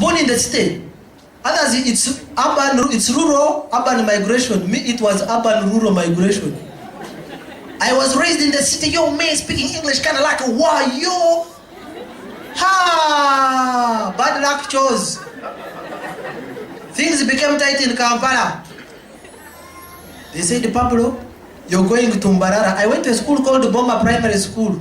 born in the city. Others, it's urban, it's rural, urban migration. Me, it was urban, rural migration. I was raised in the city. Yo, man, speaking English kind of like a wow, yo. Ha! Bad luck chose. Things became tight in Kampala. They said, Pablo, you're going to Mbarara. I went to a school called Bomba Primary School.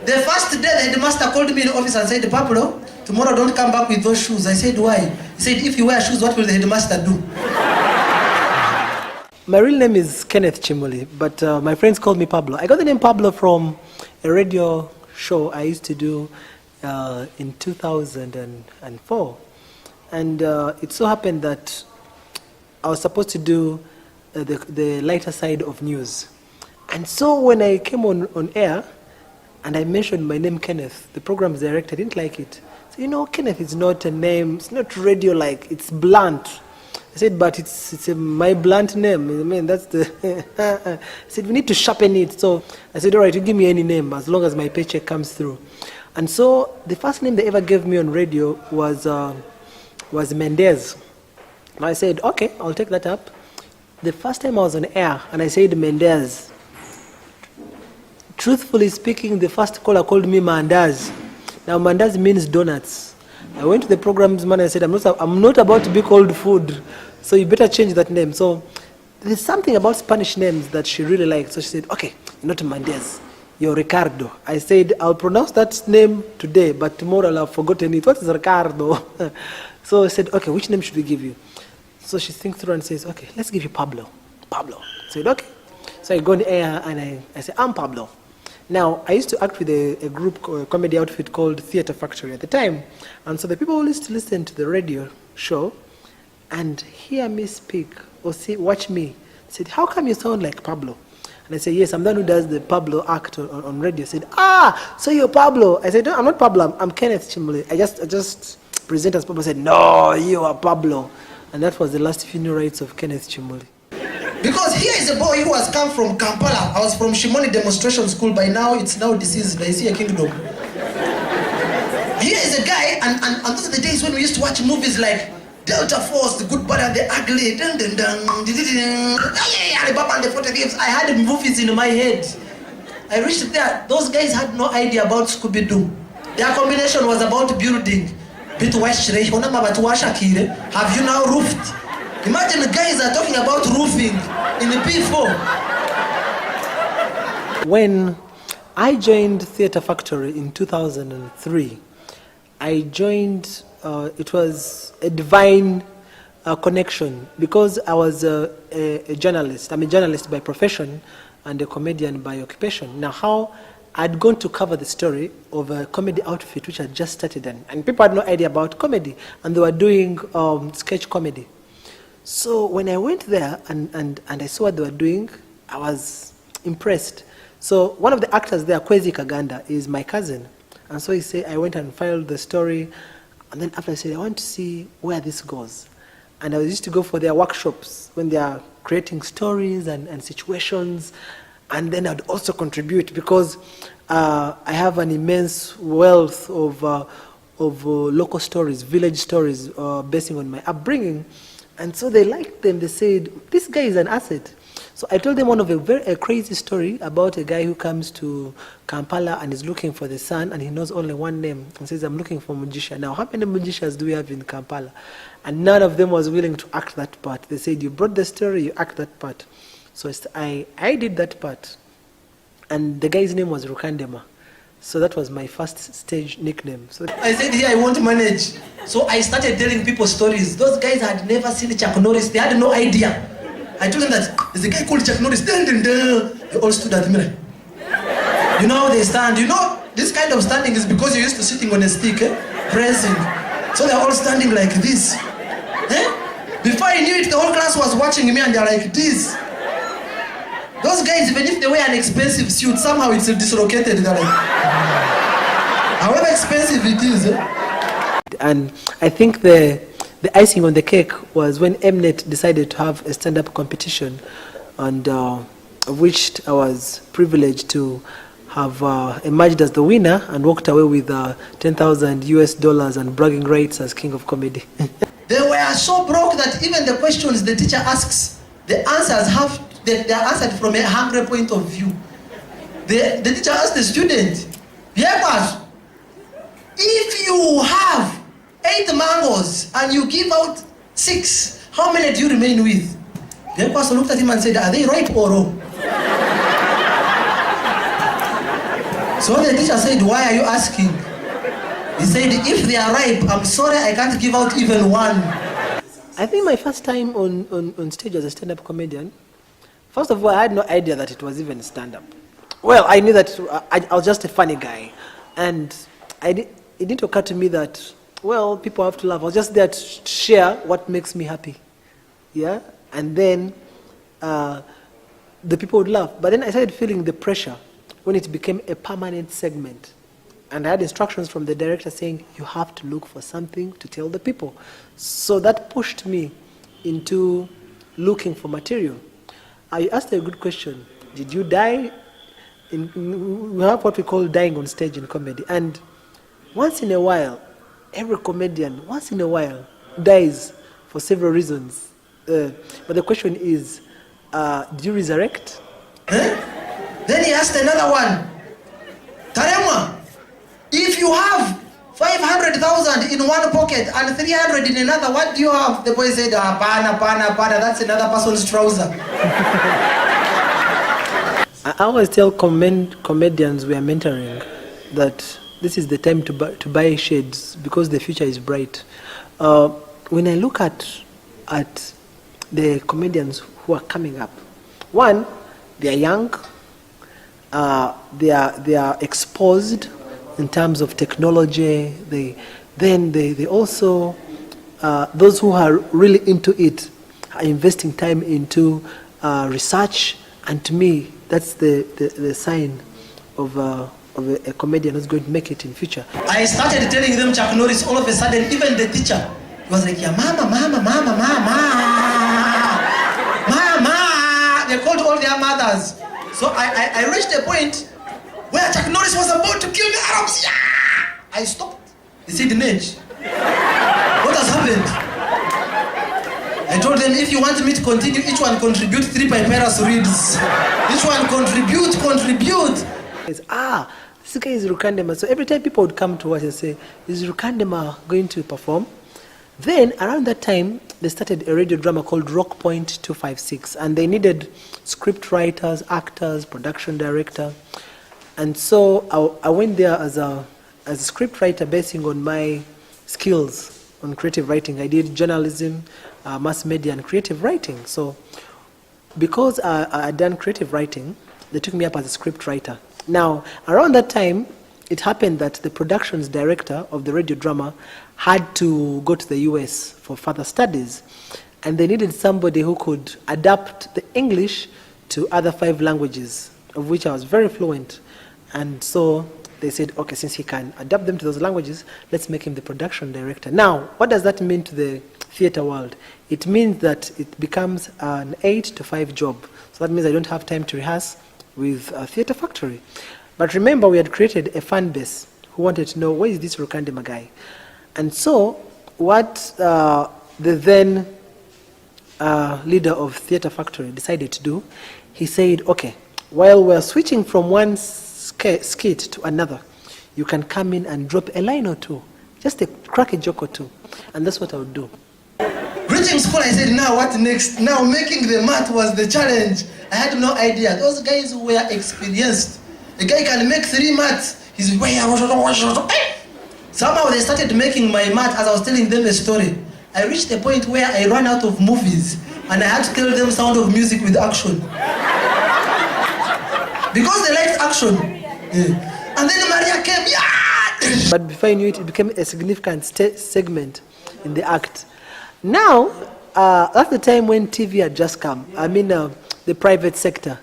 The first day, the headmaster called me in the office and said, Pablo, tomorrow don't come back with those shoes. I said, why? He said, if you wear shoes, what will the headmaster do? My real name is Kenneth Kimuli, but my friends call me Pablo. I got the name Pablo from a radio show I used to do in 2004. And it so happened that I was supposed to do the lighter side of news. And so when I came on air and I mentioned my name Kenneth, the program's director didn't like it. So, you know, Kenneth is not a name, it's not radio-like, it's blunt. I said, but it's my blunt name. I mean, that's the... I said, we need to sharpen it. So I said, all right, you give me any name as long as my paycheck comes through. And so the first name they ever gave me on radio was Mendez. And I said, okay, I'll take that up. The first time I was on air and I said Mendez, truthfully speaking, the first caller called me Mandaz. Now Mandaz means donuts. I went to the program's man and I said, I'm not about to be called food, so you better change that name. So there's something about Spanish names that she really liked. So she said, okay, you're not Mendez, you're Ricardo. I said, I'll pronounce that name today, but tomorrow I'll have forgotten it. What is Ricardo? So I said, okay, which name should we give you? So she thinks through and says, okay, let's give you Pablo. Pablo. I said, okay. So I go on the air and I said, I'm Pablo. Now, I used to act with a group, a comedy outfit called Theatre Factory at the time. And so the people used to listen to the radio show and hear me speak or watch me. Said, how come you sound like Pablo? And I said, yes, I'm the one who does the Pablo act on radio. I said, so you're Pablo. I said, no, I'm not Pablo, I'm Kenneth Kimuli. I just present as Pablo. I said, no, you are Pablo. And that was the last funeral rites of Kenneth Kimuli. Because here is a boy who has come from Kampala. I was from Shimoni Demonstration School. By now, it's now deceased. I see a kingdom. Here is a guy, and those are the days when we used to watch movies like Delta Force, The Good, Bad, and the Ugly, Alibaba and the 40 Thieves. I had movies in my head. I reached there. Those guys had no idea about Scooby-Doo. Their combination was about building. Have you now roofed? Imagine the guys are talking about roofing in the P4. When I joined Theatre Factory in 2003, I joined, it was a divine connection because I was a journalist. I'm a journalist by profession and a comedian by occupation. Now, how I'd gone to cover the story of a comedy outfit which had just started then. And people had no idea about comedy, and they were doing sketch comedy. So when I went there and I saw what they were doing, I was impressed. So one of the actors there, Kwezi Kaganda, is my cousin. And so he said, I went and filed the story. And then after I said, I want to see where this goes. And I used to go for their workshops when they are creating stories and situations. And then I'd also contribute because I have an immense wealth of local stories, village stories, basing on my upbringing. And so they liked them. They said, this guy is an asset. So I told them one of a crazy story about a guy who comes to Kampala and is looking for the sun, and he knows only one name and says, I'm looking for Mujisha. Now, how many Mujishas do we have in Kampala? And none of them was willing to act that part. They said, you brought the story, you act that part. So I did that part. And the guy's name was Rukandema. So that was my first stage nickname. So I said, here I won't manage. So I started telling people stories. Those guys had never seen Chuck Norris. They had no idea. I told them that there's a guy called Chuck Norris. They all stood at me. You know how they stand. You know, this kind of standing is because you're used to sitting on a stick, pressing. So they're all standing like this. Before I knew it, the whole class was watching me and they're like this. Those guys, even if they wear an expensive suit, somehow it's dislocated. They're like, however expensive it is. And I think the icing on the cake was when Mnet decided to have a stand-up competition, and of which I was privileged to have emerged as the winner and walked away with $10,000 and bragging rights as king of comedy. They were so broke that even the questions the teacher asks, the answers they are answered from a hungry point of view. The teacher asked the student, "Yes, if you have 8 mangoes and you give out 6, how many do you remain with?" The person looked at him and said, "Are they ripe or raw?" So the teacher said, "Why are you asking?" He said, "If they are ripe, I'm sorry, I can't give out even one." I think my first time on stage as a stand-up comedian, first of all, I had no idea that it was even stand-up. Well, I knew that I was just a funny guy. And it didn't occur to me that, well, people have to laugh. I was just there to share what makes me happy. Yeah? And then the people would laugh. But then I started feeling the pressure when it became a permanent segment. And I had instructions from the director saying, you have to look for something to tell the people. So that pushed me into looking for material. I asked a good question. Did you die? We have what we call dying on stage in comedy. And once in a while, every comedian, once in a while, dies for several reasons. But the question is, do you resurrect? Then he asked another one. Tarema, if you have 500,000 in one pocket and 300 in another, what do you have? The boy said, pana, that's another person's trouser. I always tell comedians we are mentoring that this is the time to buy shades because the future is bright. When I look at the comedians who are coming up, one, they are young, they are exposed in terms of technology. They also, those who are really into it, are investing time into research, and to me, that's the sign of a comedian who's going to make it in future. I started telling them Chuck Norris, all of a sudden, even the teacher was like, yeah, mama. They called all their mothers. So I reached a point where Chuck Norris was about to kill the Arabs. Yeah! I stopped. He said, Nage, what has happened? I told them, if you want me to continue, each one contribute 3 Piperus reeds. Each one contribute. It's, this guy is Rukandema. So every time people would come to us and say, is Rukandema going to perform? Then around that time, they started a radio drama called Rock Point 256, and they needed script writers, actors, production director. And so I went there as a script writer basing on my skills on creative writing. I did journalism, mass media, and creative writing. So because I had done creative writing, they took me up as a script writer. Now, around that time, it happened that the productions director of the radio drama had to go to the US for further studies, and they needed somebody who could adapt the English to other 5 languages, of which I was very fluent. And so they said, okay, since he can adapt them to those languages, let's make him the production director. Now, what does that mean to the theater world? It means that it becomes an 8 to 5 job. So that means I don't have time to rehearse with a theater factory. But remember, we had created a fan base who wanted to know, where is this Rukandema guy? And so what the then leader of Theater Factory decided to do, he said, okay, while we're switching from one skit to another, you can come in and drop a line or two, just crack a joke or two. And that's what I would do. Reaching school, I said, now what next? Now making the math was the challenge. I had no idea. Those guys were experienced. A guy can make 3 maths. He's somehow they started making my math as I was telling them a story. I reached a point where I ran out of movies and I had to tell them Sound of Music with action. Because they liked action. Yeah. And then Maria came, yeah! But before I knew it, it became a significant segment in the act. Now, that's the time when TV had just come. I mean, the private sector.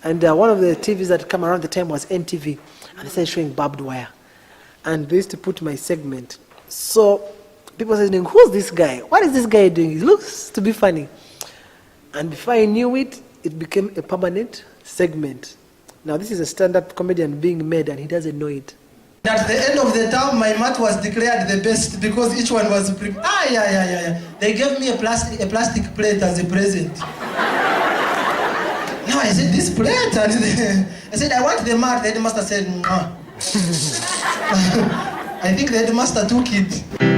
And one of the TVs that came around the time was NTV. And they started showing barbed wire. And they used to put my segment. So people said, who's this guy? What is this guy doing? He looks to be funny. And before I knew it, it became a permanent segment. Now this is a stand-up comedian being made and he doesn't know it. At the end of the term, my math was declared the best because each one was yeah. They gave me a plastic plate as a present. Now I said, this plate? And I said, I want the math. The headmaster said, no. I think the headmaster took it.